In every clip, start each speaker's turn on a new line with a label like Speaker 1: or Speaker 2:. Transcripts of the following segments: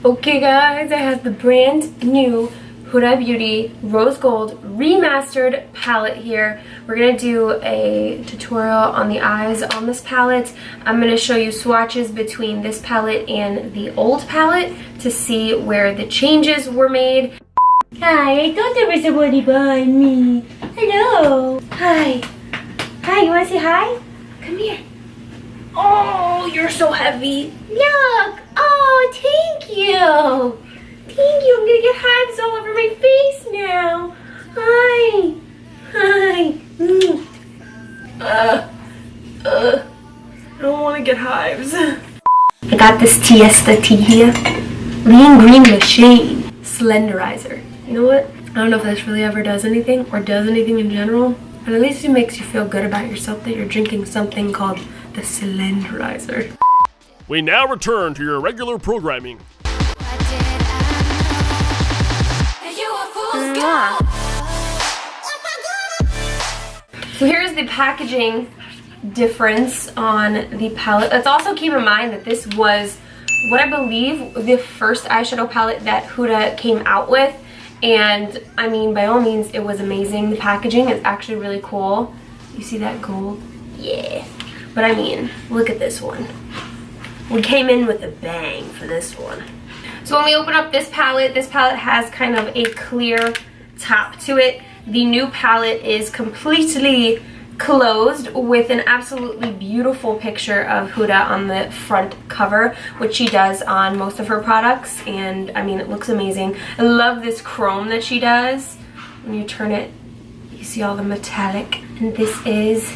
Speaker 1: Okay guys, I have the brand new Huda Beauty Rose Gold Remastered palette here. We're going to do a tutorial on the eyes on this palette. I'm going to show you swatches between this palette and the old palette to see where the changes were made. Hi, I thought there was somebody behind me. Hello. Hi. Hi, you want to say hi? Come here. Oh, you're so heavy. Look. Oh, thank you. Thank you. I'm gonna get hives all over my face now. Hi. Hi. I don't want to get hives. I got this Tiesta tea here. Lean Green Machine Slenderizer. You know what? I don't know if this really ever does anything or does anything in general, but at least it makes you feel good about yourself that you're drinking something called the Slenderizer.
Speaker 2: We now return to your regular programming.
Speaker 1: So here's the packaging difference on the palette. Let's also keep in mind that this was what I believe the first eyeshadow palette that Huda came out with. And I mean, by all means, it was amazing. The packaging is actually really cool. You see that gold? Yeah. But I mean, look at this one. We came in with a bang for this one. So when we open up this palette has kind of a clear top to it. The new palette is completely closed with an absolutely beautiful picture of Huda on the front cover, which she does on most of her products, and I mean, it looks amazing. I love this chrome that she does. When you turn it, you see all the metallic, and this is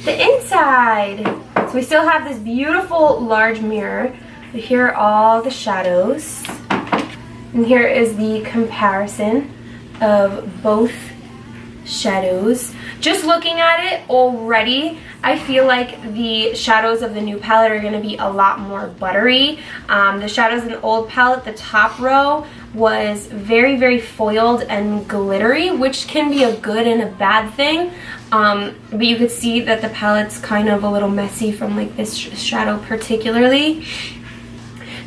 Speaker 1: the inside. So we still have this beautiful large mirror. Here are all the shadows, and here is the comparison of both shadows. Just looking at it already, I feel like the shadows of the new palette are going to be a lot more buttery. The shadows in the old palette, the top row was very, very foiled and glittery, which can be a good and a bad thing. But you could see that the palette's kind of a little messy from like this shadow particularly.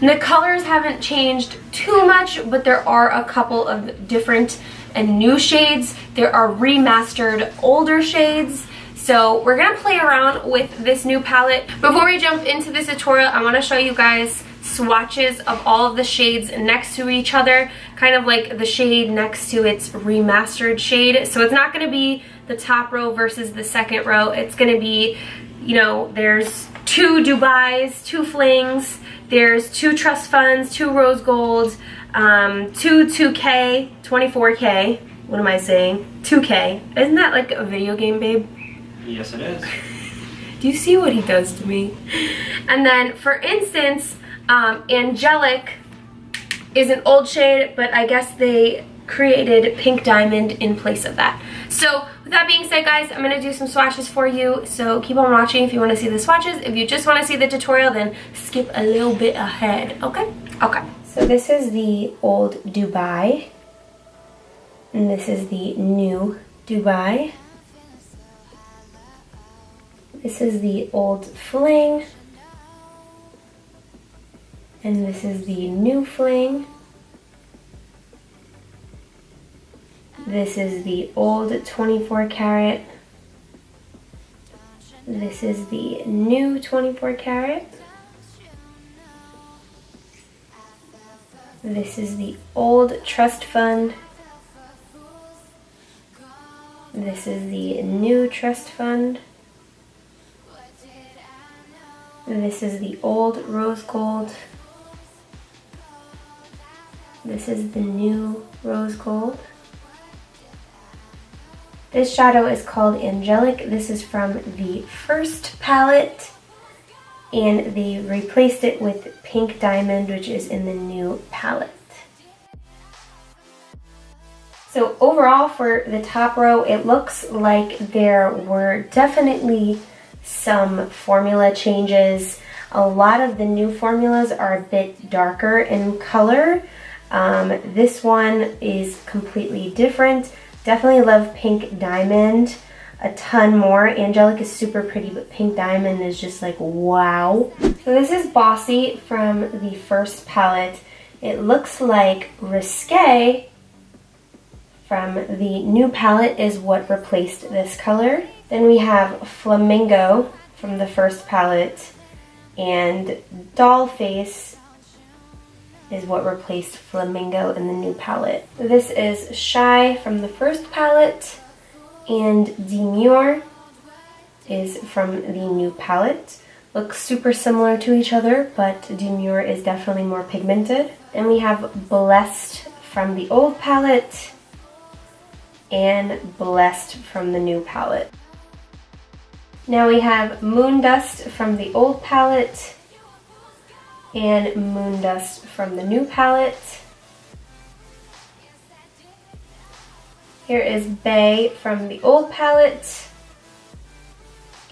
Speaker 1: And the colors haven't changed too much, but there are a couple of different and new shades. There are remastered older shades. So we're gonna play around with this new palette. Before we jump into this tutorial, I wanna show you guys swatches of all of the shades next to each other, kind of like the shade next to its remastered shade. So it's not gonna be the top row versus the second row. It's gonna be, you know, there's 2 Dubais, 2 Flings, there's 2 Trust Funds, 2 Rose Gold, 2 2K, 24K, what am I saying? 2K. Isn't that like a video game, babe?
Speaker 3: Yes, it is.
Speaker 1: Do you see what he does to me? And then, for instance, Angelic is an old shade, but I guess they created Pink Diamond in place of that. So, with that being said, guys, I'm going to do some swatches for you, so keep on watching if you want to see the swatches. If you just want to see the tutorial, then skip a little bit ahead, okay? Okay. So this is the old Dubai, and this is the new Dubai. This is the old Fling, and this is the new Fling. This is the old 24 karat. This is the new 24 karat. This is the old Trust Fund. This is the new Trust Fund. This is the old Rose Gold. This is the new Rose Gold. This shadow is called Angelic. This is from the first palette, and they replaced it with Pink Diamond, which is in the new palette. So overall, for the top row, it looks like there were definitely some formula changes. A lot of the new formulas are a bit darker in color. This one is completely different. Definitely love Pink Diamond a ton more. Angelic is super pretty, but Pink Diamond is just like, wow. So this is Bossy from the first palette. It looks like Risque from the new palette is what replaced this color. Then we have Flamingo from the first palette, and Doll Face is what replaced Flamingo in the new palette. This is Shy from the first palette, and Demure is from the new palette. Looks super similar to each other, but Demure is definitely more pigmented. Then we have Blessed from the old palette and Blessed from the new palette. Now we have Moondust from the old palette and Moondust from the new palette. Here is Bay from the old palette,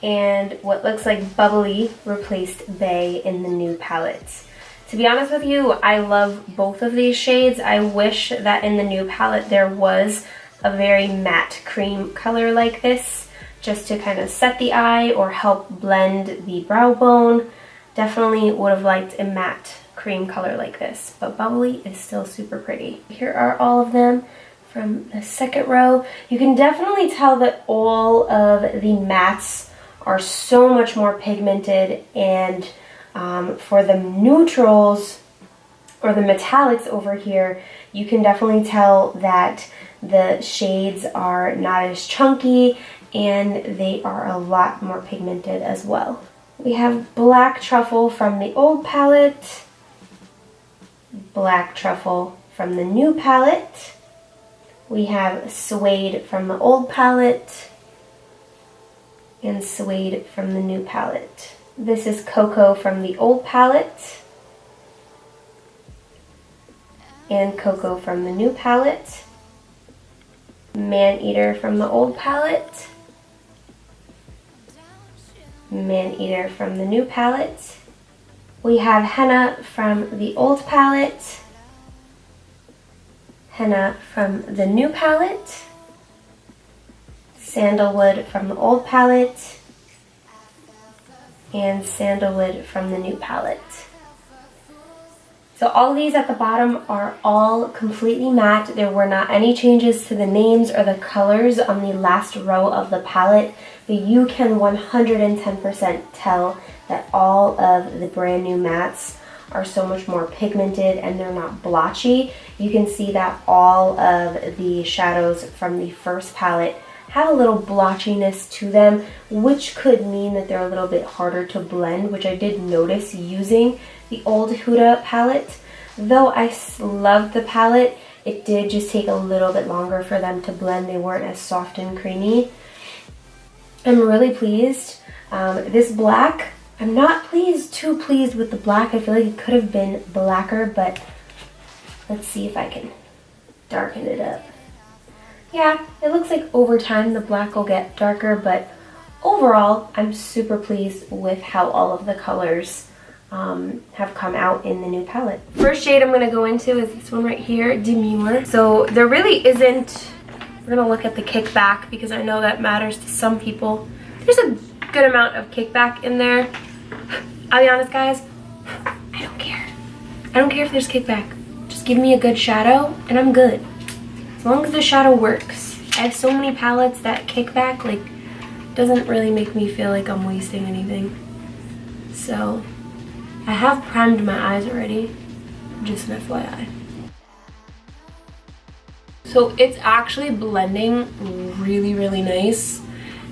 Speaker 1: and what looks like Bubbly replaced Bay in the new palette. To be honest with you, I love both of these shades. I wish that in the new palette there was a very matte cream color like this, just to kind of set the eye or help blend the brow bone. Definitely would have liked a matte cream color like this, but Bubbly is still super pretty. Here are all of them from the second row. You can definitely tell that all of the mattes are so much more pigmented, and for the neutrals or the metallics over here, you can definitely tell that the shades are not as chunky and they are a lot more pigmented as well. We have Black Truffle from the old palette, Black Truffle from the new palette. We have Suede from the old palette and Suede from the new palette. This is Cocoa from the old palette and Cocoa from the new palette. Maneater from the old palette, Maneater from the new palette. We have Henna from the old palette, Henna from the new palette, Sandalwood from the old palette, and Sandalwood from the new palette. So all of these at the bottom are all completely matte. There were not any changes to the names or the colors on the last row of the palette, but you can 110% tell that all of the brand new mattes are so much more pigmented and they're not blotchy. You can see that all of the shadows from the first palette have a little blotchiness to them, which could mean that they're a little bit harder to blend, which I did notice using the old Huda palette. Though I loved the palette, it did just take a little bit longer for them to blend. They weren't as soft and creamy. I'm really pleased. This black, I'm not too pleased with the black. I feel like it could have been blacker, but let's see if I can darken it up. Yeah, it looks like over time the black will get darker, but overall I'm super pleased with how all of the colors have come out in the new palette. First shade I'm going to go into is this one right here, Demure. So there really isn't, we're going to look at the kickback because I know that matters to some people. There's a good amount of kickback in there. I'll be honest guys, I don't care. I don't care if there's kickback. Just give me a good shadow and I'm good. As long as the shadow works. I have so many palettes that kickback like doesn't really make me feel like I'm wasting anything. So I have primed my eyes already, just an FYI. So it's actually blending really, really nice.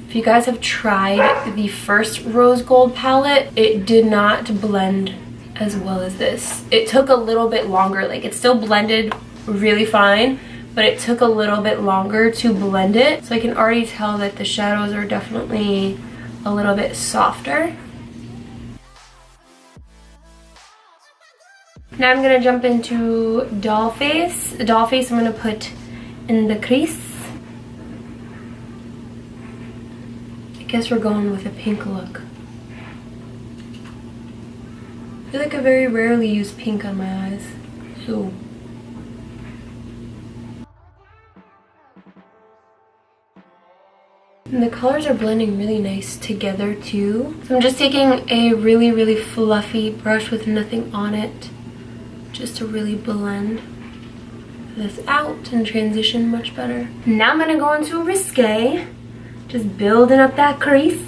Speaker 1: If you guys have tried the first rose gold palette, it did not blend as well as this. It took a little bit longer, like it still blended really fine, but it took a little bit longer to blend it. So I can already tell that the shadows are definitely a little bit softer. Now I'm gonna jump into Doll Face. Doll Face I'm gonna put in the crease. I guess we're going with a pink look. I feel like I very rarely use pink on my eyes, so. And the colors are blending really nice together too. So I'm just taking a really, really fluffy brush with nothing on it. just to really blend this out and transition much better. Now I'm gonna go into Risque, just building up that crease.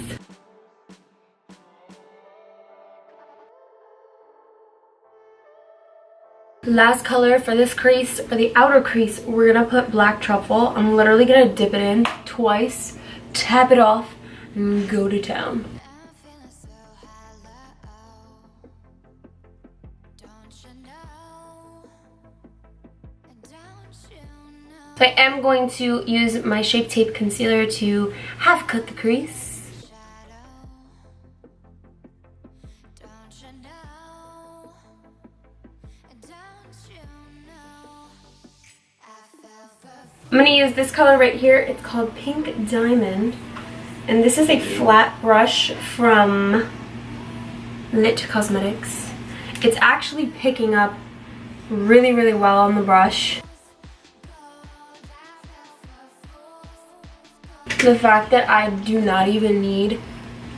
Speaker 1: Last color for this crease, for the outer crease, we're gonna put Black Truffle. I'm literally gonna dip it in twice, tap it off, and go to town. So I am going to use my Shape Tape Concealer to half cut the crease. I'm going to use this color right here. It's called Pink Diamond. And this is a flat brush from Lit Cosmetics. It's actually picking up really, really well on the brush. The fact that I do not even need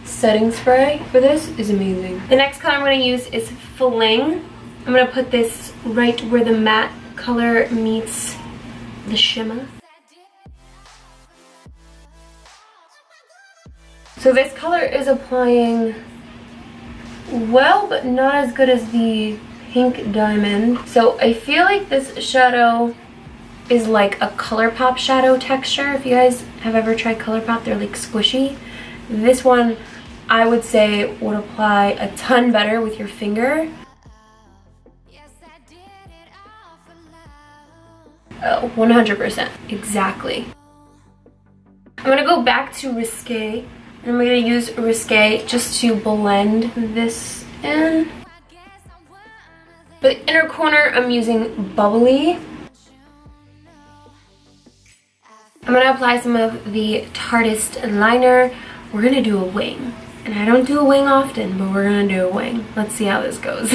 Speaker 1: setting spray for this is amazing. The next color I'm going to use is Fling. I'm going to put this right where the matte color meets the shimmer. So this color is applying well, but not as good as the Pink Diamond. So I feel like this shadow is like a ColourPop shadow texture. If you guys have ever tried ColourPop, they're like squishy. This one I would say would apply a ton better with your finger. Oh, 100%, exactly. I'm gonna go back to Risque, and I'm gonna use Risque just to blend this in. For the inner corner, I'm using Bubbly. I'm gonna apply some of the Tartist liner. We're gonna do a wing. And I don't do a wing often, but we're gonna do a wing. Let's see how this goes.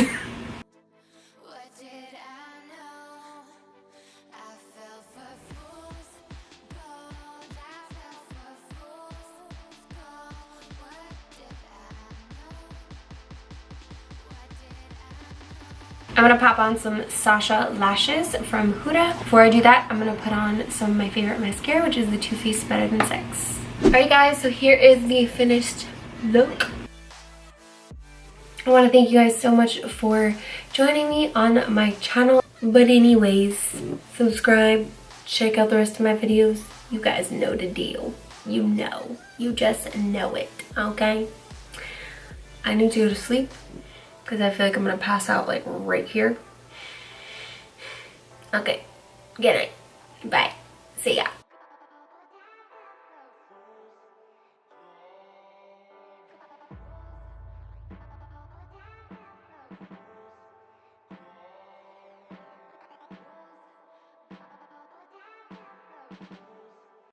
Speaker 1: I'm gonna pop on some Sasha lashes from Huda. Before I do that, I'm gonna put on some of my favorite mascara, which is the Too Faced Better Than Sex. Alright guys, so here is the finished look. I want to thank you guys so much for joining me on my channel. But anyways, subscribe, check out the rest of my videos. You guys know the deal. You know. You just know it, okay? I need to go to sleep because I feel like I'm going to pass out like right here. Okay, good night. Bye.